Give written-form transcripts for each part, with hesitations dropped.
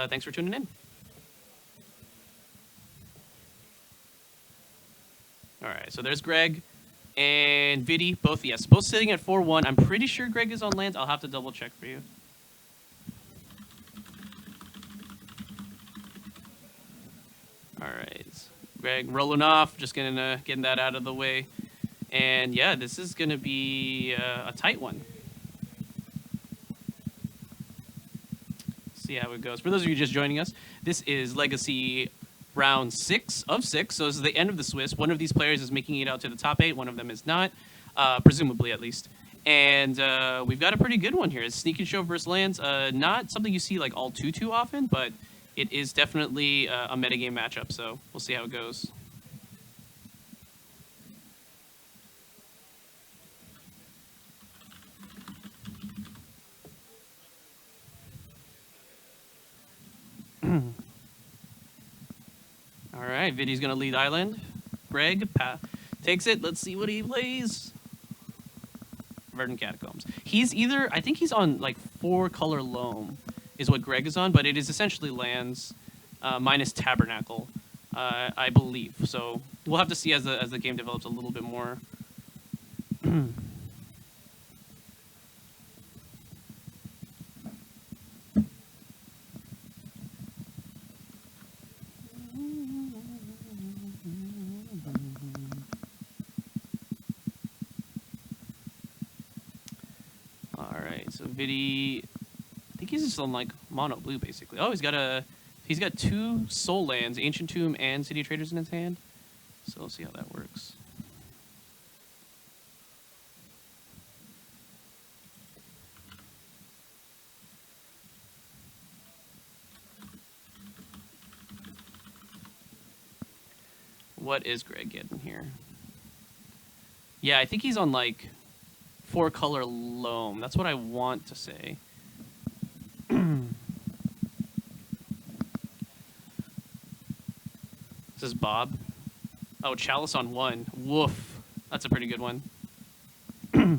thanks for tuning in. All right, so there's Greg and Vidi, both, yes, both sitting at 4-1. I'm pretty sure Greg is on lands. I'll have to double check for you. All right, Greg rolling off, just getting that out of the way. And yeah, this is going to be a tight one. See how it goes. For those of you just joining us, this is Legacy round 6 of 6. So this is the end of the Swiss. One of these players is making it out to the top 8. One of them is not, presumably at least. And we've got a pretty good one here. It's Sneak and Show versus lands. Not something you see like all too often, but it is definitely a metagame matchup. So we'll see how it goes. All right, Vidi's going to lead Island. Greg takes it. Let's see what he plays. Verdant Catacombs. He's either, I think he's on like 4-color Loam is what Greg is on, but it is essentially lands minus Tabernacle, I believe. So we'll have to see as the game develops a little bit more. So Vidi, I think he's just on like mono blue basically. Oh, he's got 2 soul lands, Ancient Tomb and City of Traders in his hand. So we'll see how that works. What is Greg getting here? Yeah, I think he's on like 4-color Loam. That's what I want to say. This is Bob. Oh, Chalice on 1. Woof. That's a pretty good one. Yeah,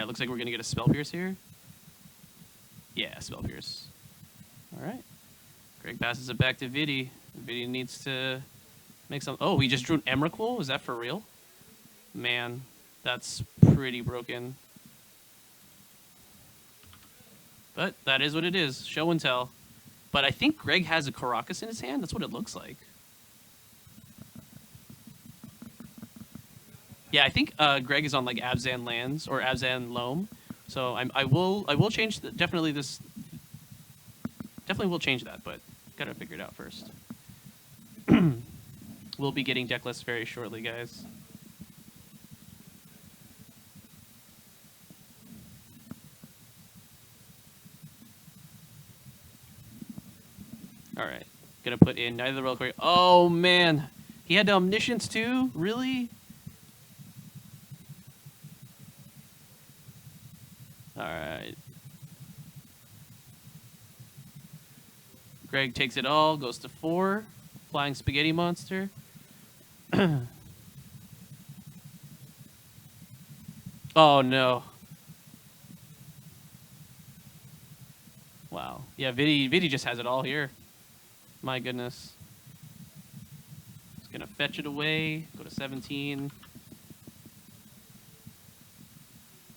it looks like we're going to get a Spell Pierce here. Yeah, Spell Pierce. All right. Greg passes it back to Vidi. Vidi needs to make some... Oh, he just drew an Emrakul? Is that for real? Man, that's pretty broken. But that is what it is. Show and tell. But I think Greg has a Caracas in his hand. That's what it looks like. Yeah, I think Greg is on like Abzan lands or Abzan Loam. So I will change definitely will change that, but gotta figure it out first. We'll be getting deck lists very shortly, guys. All right, gonna put in neither the Reliquary. Oh man, he had the Omniscience too. Really? All right. Greg takes it all, goes to 4. Flying Spaghetti Monster. Oh no. Wow. Yeah, Vidi just has it all here. My goodness. Just gonna fetch it away. Go to 17. I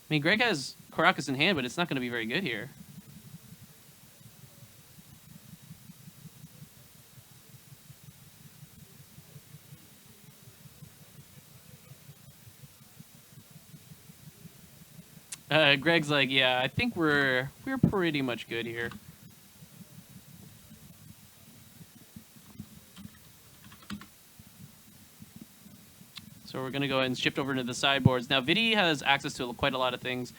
mean, Greg has Caracas in hand, but it's not gonna be very good here. Greg's like, yeah, I think we're pretty much good here. So we're gonna go ahead and shift over into the sideboards. Now, Vidi has access to quite a lot of things.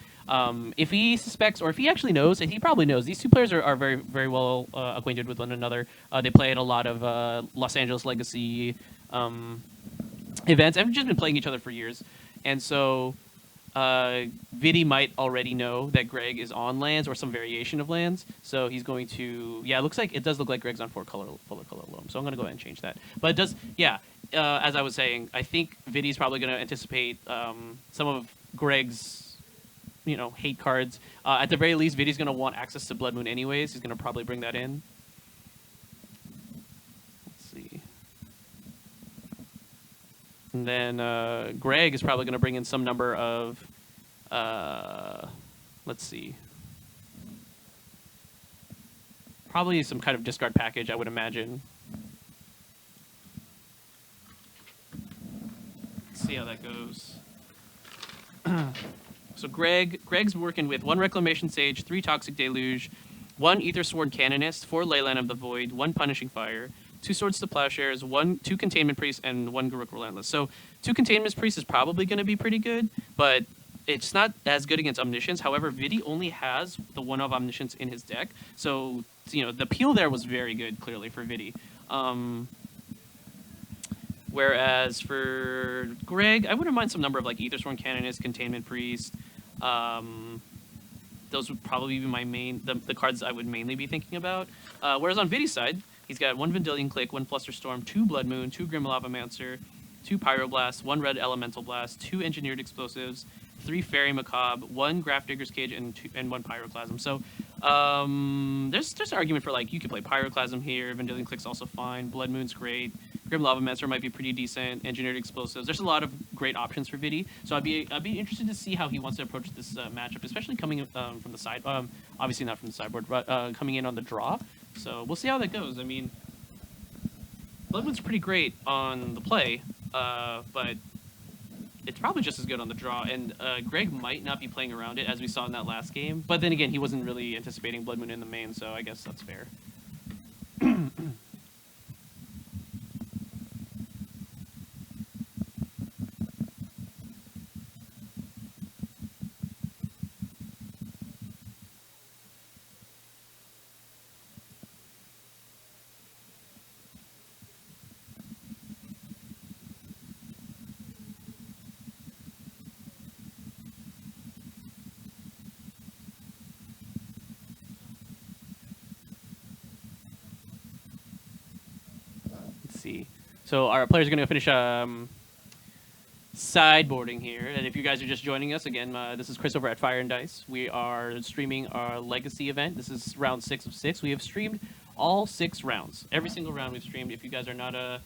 If he suspects, or if he actually knows, and he probably knows, these two players are very, very well acquainted with one another. They play at a lot of Los Angeles Legacy events. I've just been playing each other for years, and so. Vidi might already know that Greg is on lands or some variation of lands, so he's going to... Yeah, it does look like Greg's on 4-color Loam, so I'm going to go ahead and change that. But it does... Yeah, as I was saying, I think Vidi's probably going to anticipate some of Greg's hate cards. At the very least, Vidi's going to want access to Blood Moon anyways. He's going to probably bring that in. Let's see. And then Greg is probably going to bring in some number of, let's see, probably some kind of discard package, I would imagine. Let's see how that goes. So Greg's working with 1 Reclamation Sage, 3 Toxic Deluge, 1 Ether Sword Canonist, 4 Leyline of the Void, 1 Punishing Fire, 2 Swords to Plowshares, 2 Containment Priests, and 1 Garruk Relentless. So 2 Containment Priests is probably going to be pretty good, but it's not as good against Omniscience. However, Vidi only has the 1 of Omniscience in his deck, so the peel there was very good, clearly, for Vidi. Whereas for Greg, I wouldn't mind some number of like Aethersworn Canonist, Containment Priest. Those would probably be my the cards I would mainly be thinking about. Whereas on Vidi's side, he's got 1 Vendilion Click, 1 Flusterstorm, 2 Blood Moon, 2 Grim Lavamancer, 2 Pyroblast, 1 Red Elemental Blast, 2 Engineered Explosives, 3 Fairy Macabre, 1 Grafdigger's Cage, and 1 Pyroclasm. So there's an argument for like you could play Pyroclasm here. Vendilion Click's also fine. Blood Moon's great. Grim Lavamancer might be pretty decent. Engineered Explosives. There's a lot of great options for Vidi. So I'd be interested to see how he wants to approach this matchup, especially coming from the side. Obviously not from the sideboard, but coming in on the draw. So we'll see how that goes. I mean, Blood Moon's pretty great on the play, but it's probably just as good on the draw. And Greg might not be playing around it, as we saw in that last game. But then again, he wasn't really anticipating Blood Moon in the main, so I guess that's fair. So our players are going to finish sideboarding here. And if you guys are just joining us, again, this is Chris over at Fire and Dice. We are streaming our Legacy event. This is round 6 of 6. We have streamed all 6 rounds. Every single round we've streamed. If you guys are not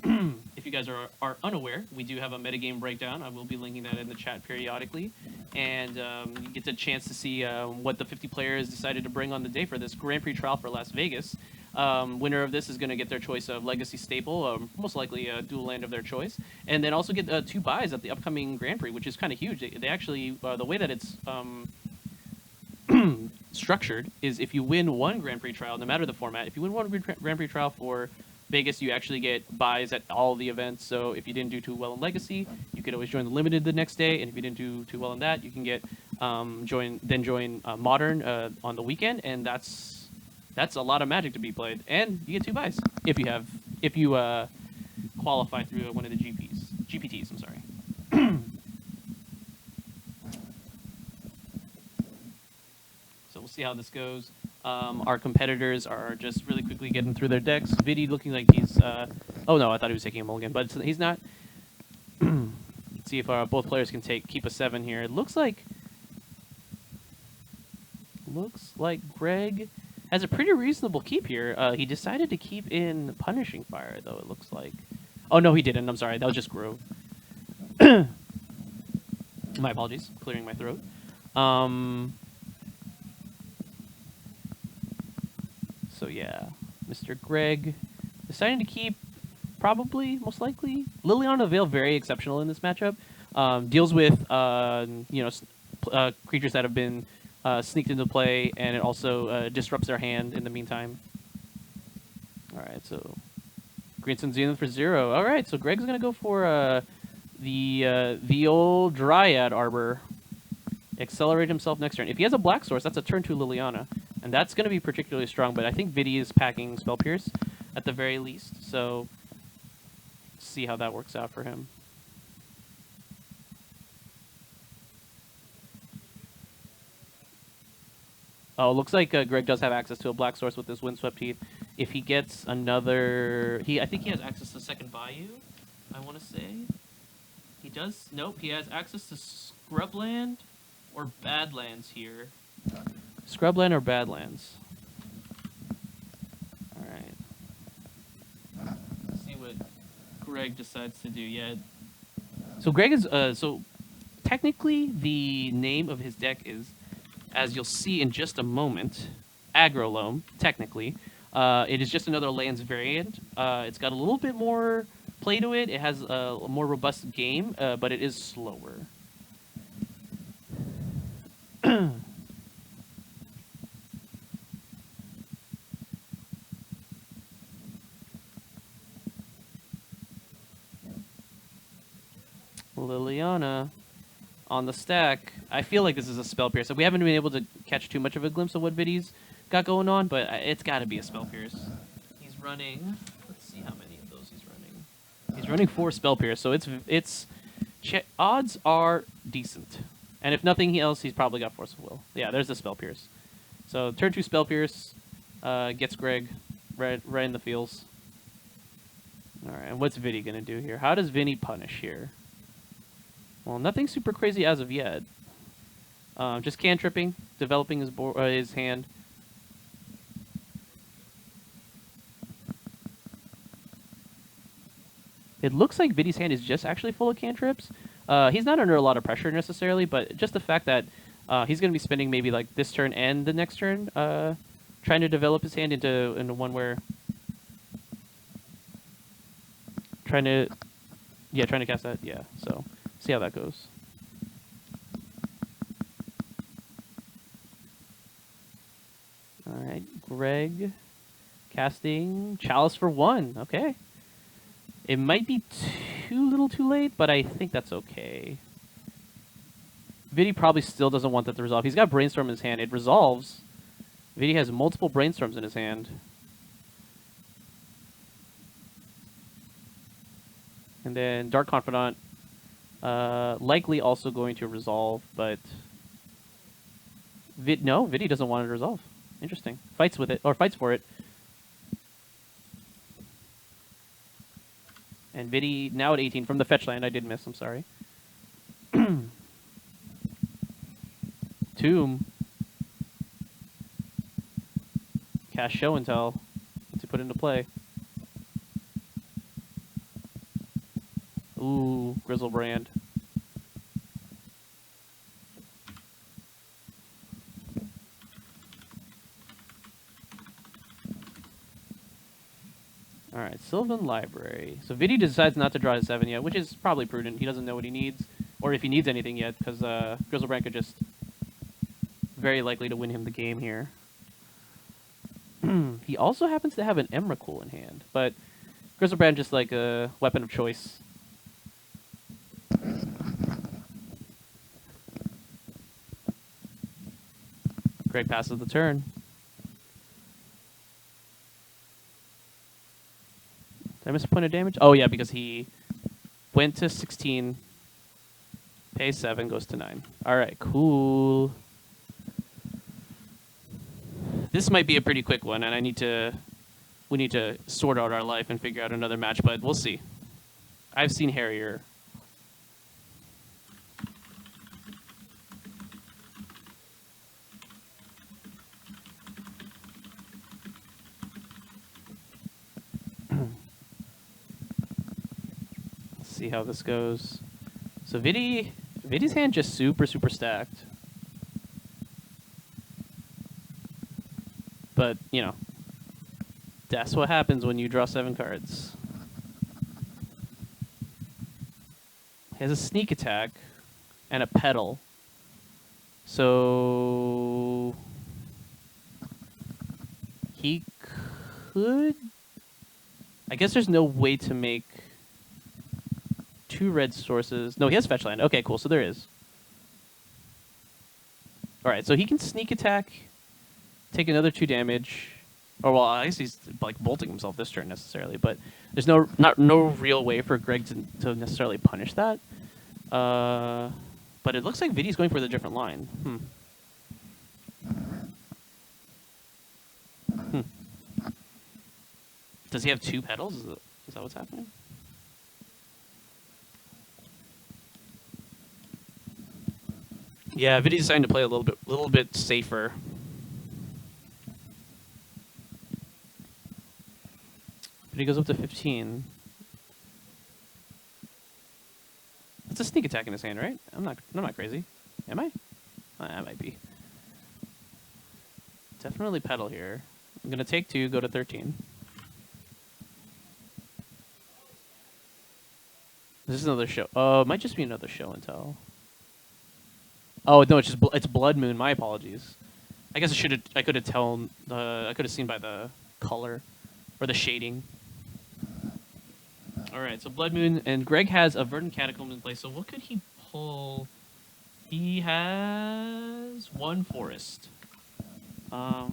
if you guys are unaware, we do have a metagame breakdown. I will be linking that in the chat periodically. And you get a chance to see what the 50 players decided to bring on the day for this Grand Prix trial for Las Vegas. Winner of this is going to get their choice of Legacy Staple, most likely a dual land of their choice, and then also get 2 buys at the upcoming Grand Prix, which is kind of huge. They actually, the way that it's structured is if you win 1 Grand Prix trial, no matter the format, if you win 1 Grand Prix trial for Vegas, you actually get buys at all the events. So if you didn't do too well in Legacy, you could always join the Limited the next day, and if you didn't do too well in that, you can get join Modern on the weekend, and that's a lot of Magic to be played, and you get 2 buys if you qualify through one of the GPTs. I'm sorry. So we'll see how this goes. Our competitors are just really quickly getting through their decks. Vidi looking like he's oh no, I thought he was taking a mulligan, but he's not. Let's see if both players can keep a 7 here. It looks like Greg has a pretty reasonable keep here. He decided to keep in Punishing Fire, though, it looks like. Oh, no, he didn't. I'm sorry. That was just Grove. My apologies. Clearing my throat. So, yeah. Mr. Greg deciding to keep, probably, most likely, Liliana Veil, very exceptional in this matchup. Deals with, creatures that have been sneaked into play, and it also disrupts their hand in the meantime. Alright, so Greenson Zenith for 0. Alright, so Greg's going to go for the old Dryad Arbor. Accelerate himself next turn. If he has a Black Source, that's a turn 2 Liliana, and that's going to be particularly strong, but I think Vidi is packing Spell Pierce at the very least, so see how that works out for him. Oh, looks like Greg does have access to a Black Source with his Windswept Teeth. If he gets another... I think he has access to Second Bayou, I want to say. He does? Nope, he has access to Scrubland or Badlands here. Scrubland or Badlands? All right. Let's see what Greg decides to do. Yeah. So Greg is so technically the name of his deck is, as you'll see in just a moment, Aggro Loam. Technically, it is just another lands variant. It's got a little bit more play to it. It has a more robust game, but it is slower. Liliana on the stack. I feel like this is a Spell Pierce. We haven't been able to catch too much of a glimpse of what Vidi's got going on, but it's got to be a Spell Pierce. He's running. Let's see how many of those he's running. He's running 4 Spell Pierce, so odds are decent. And if nothing else, he's probably got Force of Will. Yeah, there's the Spell Pierce. So turn 2 Spell Pierce gets Greg right in the feels. All right, and what's Vidi gonna do here? How does Vinny punish here? Well, nothing super crazy as of yet. Just cantripping, developing his hand. It looks like Vidi's hand is just actually full of cantrips. He's not under a lot of pressure necessarily, but just the fact that he's going to be spending maybe like this turn and the next turn trying to develop his hand into one where trying to cast that. Yeah, so see how that goes. All right, Greg casting Chalice for 1. Okay. It might be too late, but I think that's okay. Vidi probably still doesn't want that to resolve. He's got Brainstorm in his hand. It resolves. Vidi has multiple Brainstorms in his hand. And then Dark Confidant, likely also going to resolve, but Vidi doesn't want it to resolve. Interesting. Fights with it, or fights for it. And Vidi now at 18 from the fetch land. I did miss. I'm sorry. Tomb. Cast Show and Tell to put into play. Ooh, Grizzlebrand. All right, Sylvan Library. So Vidi decides not to draw his 7 yet, which is probably prudent. He doesn't know what he needs, or if he needs anything yet, because Grizzlebrand could just very likely to win him the game here. He also happens to have an Emrakul in hand, but Grizzlebrand just like a weapon of choice. Greg passes the turn. Did I miss a point of damage? Oh, yeah, because he went to 16, pays 7, goes to 9. All right, cool. This might be a pretty quick one, and we need to sort out our life and figure out another match, but we'll see. I've seen hairier. See how this goes. So Vidi's hand just super stacked. But, you know, that's what happens when you draw 7 cards. He has a sneak attack and a pedal. So he could, I guess there's no way to make 2 red sources. No, he has fetch land. Okay, cool. So there is. All right, so he can sneak attack, take another 2 damage. Or well, I guess he's like bolting himself this turn necessarily, but there's no real way for Greg to necessarily punish that. But it looks like Vidi's going for the different line. Does he have 2 pedals? Is that what's happening? Yeah, Vidi's deciding to play a little bit safer. Vidi goes up to 15. That's a sneak attack in his hand, right? I'm not crazy. Am I? I might be. Definitely pedal here. I'm gonna take 2, go to 13. This is another show. Oh, it might just be another show and tell. Oh no, it's just it's Blood Moon. My apologies. I guess I could have told. I could have seen by the color or the shading. All right, so Blood Moon and Greg has a Verdant Catacomb in play. So what could he pull? He has 1 forest. Oh,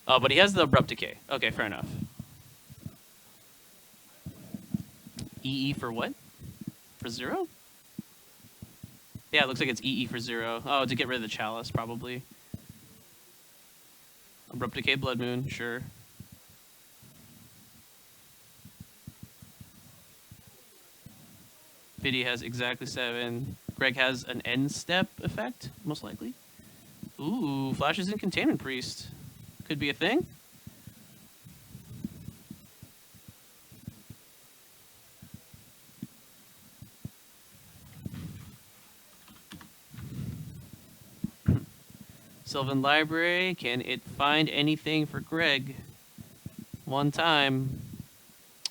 but he has the Abrupt Decay. Okay, fair enough. EE for what? For 0? Yeah, it looks like it's EE for 0. Oh, to get rid of the Chalice, probably. Abrupt Decay, Blood Moon, sure. Vidi has exactly 7. Greg has an end step effect, most likely. Ooh, Flashes in Containment Priest. Could be a thing. Sylvan Library, can it find anything for Greg? One time.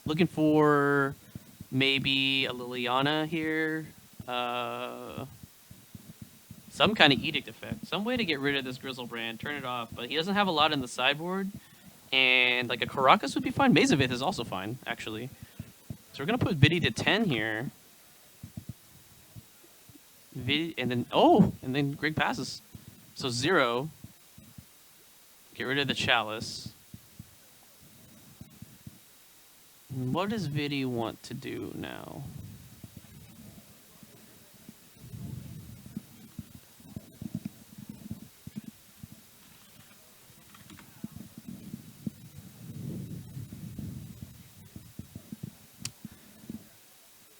Looking for maybe a Liliana here. Some kind of Edict effect. Some way to get rid of this Grizzlebrand, turn it off. But he doesn't have a lot in the sideboard. And like a Caracas would be fine. Mazavith is also fine, actually. So we're going to put Vidi to 10 here. And then Greg passes. So 0. Get rid of the Chalice. What does Vidi want to do now?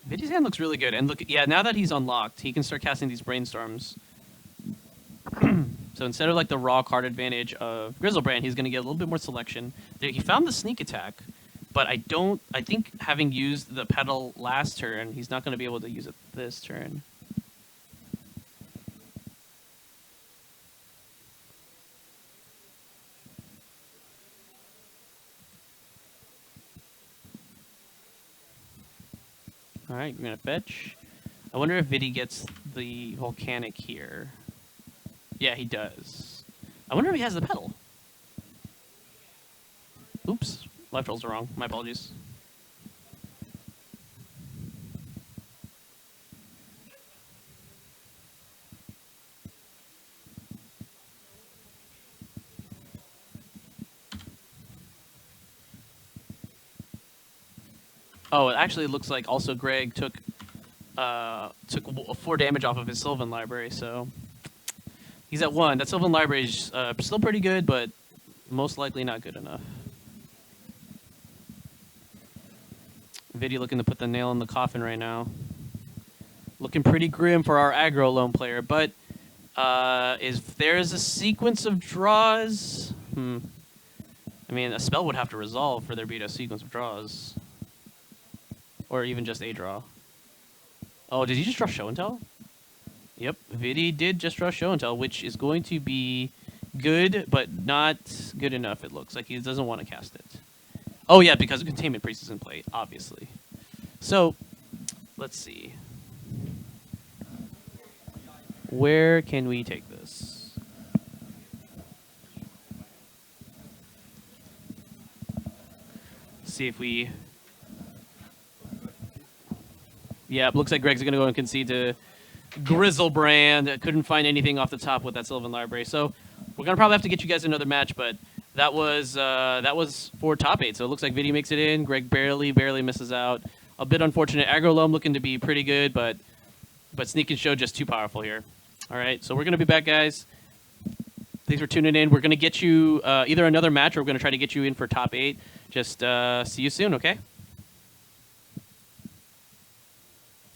Vidi's hand looks really good. And look, yeah, now that he's unlocked, he can start casting these Brainstorms. So instead of like the raw card advantage of Grizzlebrand, he's going to get a little bit more selection. He found the sneak attack, but I think having used the pedal last turn, he's not going to be able to use it this turn. All right, we're going to fetch. I wonder if Vidi gets the Volcanic here. Yeah, he does. I wonder if he has the pedal. Oops. Left rolls are wrong. My apologies. Oh, it actually looks like also Greg took 4 damage off of his Sylvan Library, so he's at 1. That Sylvan Library is still pretty good, but most likely not good enough. Vidi looking to put the nail in the coffin right now. Looking pretty grim for our Aggro Loam player, but if there's a sequence of draws, I mean, a spell would have to resolve for there to be a sequence of draws. Or even just a draw. Oh, did he just draw Show and Tell? Yep, Vidi did just draw Show and Tell, which is going to be good, but not good enough, it looks like. He doesn't want to cast it. Oh, yeah, because Containment Priest is in play, obviously. So, let's see. Where can we take this? See if we... Yeah, it looks like Greg's going to go and concede to Grizzlebrand. Couldn't find anything off the top with that Sylvan Library. So we're going to probably have to get you guys another match, but that was for top 8. So it looks like Vidi makes it in. Greg barely misses out. A bit unfortunate. Aggro Loam looking to be pretty good, but Sneak and Show just too powerful here. All right, so we're going to be back, guys. Thanks for tuning in. We're going to get you either another match or we're going to try to get you in for top 8. Just see you soon, okay?